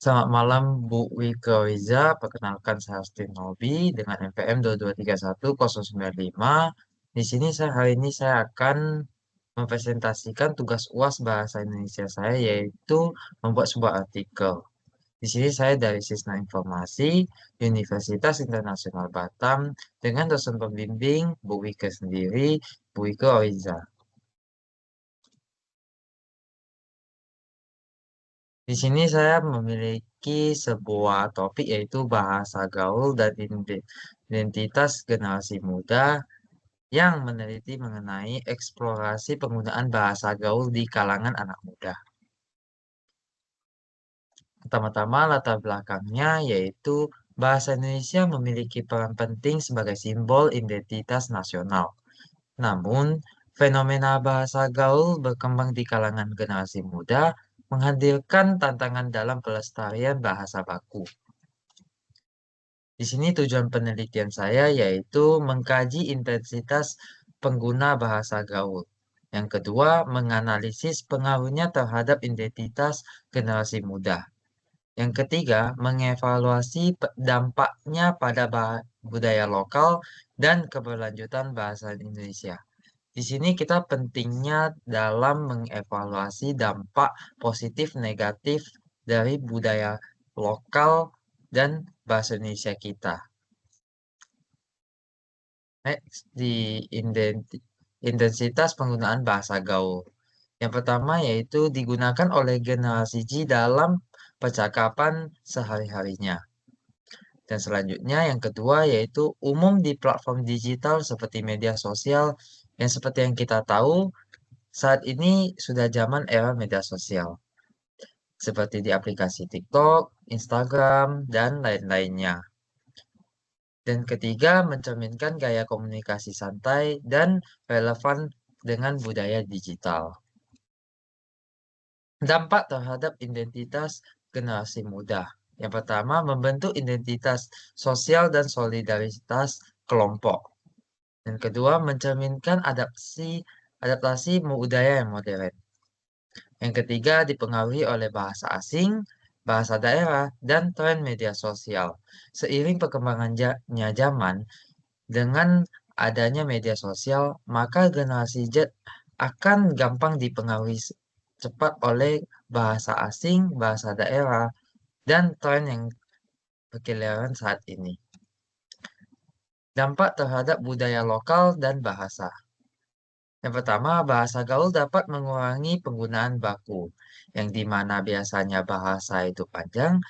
Selamat malam Bu Wike Wiza, perkenalkan saya Austin Nobi dengan NPM 2231095. Di sini hari ini saya akan mempresentasikan tugas UAS Bahasa Indonesia saya yaitu membuat sebuah artikel. Di sini saya dari Sisna Informasi Universitas Internasional Batam dengan dosen pembimbing Bu Wike sendiri, Bu Wike Wiza. Di sini saya memiliki sebuah topik yaitu bahasa gaul dan identitas generasi muda yang meneliti mengenai eksplorasi penggunaan bahasa gaul di kalangan anak muda. Pertama-tama latar belakangnya yaitu bahasa Indonesia memiliki peran penting sebagai simbol identitas nasional. Namun, fenomena bahasa gaul berkembang di kalangan generasi muda menghadirkan tantangan dalam pelestarian bahasa baku. Di sini tujuan penelitian saya yaitu mengkaji intensitas pengguna bahasa gaul. Yang kedua, menganalisis pengaruhnya terhadap identitas generasi muda. Yang ketiga, mengevaluasi dampaknya pada budaya lokal dan keberlanjutan bahasa Indonesia. Di sini kita pentingnya dalam mengevaluasi dampak positif negatif dari budaya lokal dan bahasa Indonesia kita. Next, di intensitas penggunaan bahasa gaul. Yang pertama yaitu digunakan oleh generasi Z dalam percakapan sehari-harinya. Dan selanjutnya yang kedua yaitu umum di platform digital seperti media sosial yang seperti yang kita tahu saat ini sudah zaman era media sosial. Seperti di aplikasi TikTok, Instagram, dan lain-lainnya. Dan ketiga, mencerminkan gaya komunikasi santai dan relevan dengan budaya digital. Dampak terhadap identitas generasi muda. Yang pertama, membentuk identitas sosial dan solidaritas kelompok. Dan kedua, mencerminkan adaptasi budaya yang modern. Yang ketiga, dipengaruhi oleh bahasa asing, bahasa daerah, dan tren media sosial. Seiring perkembangannya zaman, dengan adanya media sosial, maka generasi Z akan gampang dipengaruhi cepat oleh bahasa asing, bahasa daerah, dan tren yang berkeliaran saat ini. Dampak terhadap budaya lokal dan bahasa. Yang pertama, bahasa gaul dapat mengurangi penggunaan baku, yang dimana biasanya bahasa itu panjang.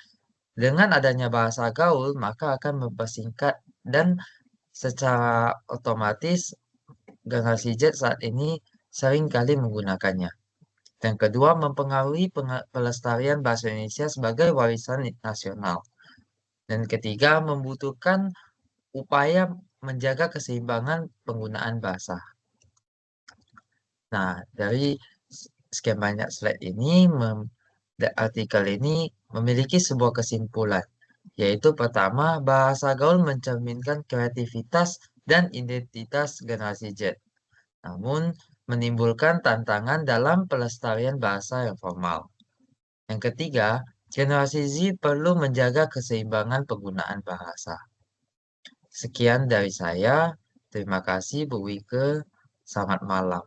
Dengan adanya bahasa gaul, maka akan mempersingkat dan secara otomatis generasi Z saat ini sering kali menggunakannya. Dan kedua, mempengaruhi pelestarian bahasa Indonesia sebagai warisan nasional. Dan ketiga, membutuhkan upaya menjaga keseimbangan penggunaan bahasa. Nah, dari sekian banyak slide ini, artikel ini memiliki sebuah kesimpulan, yaitu pertama, bahasa gaul mencerminkan kreativitas dan identitas generasi Z. Namun, menimbulkan tantangan dalam pelestarian bahasa yang formal. Yang ketiga, generasi Z perlu menjaga keseimbangan penggunaan bahasa. Sekian dari saya. Terima kasih Bu Wike. Selamat malam.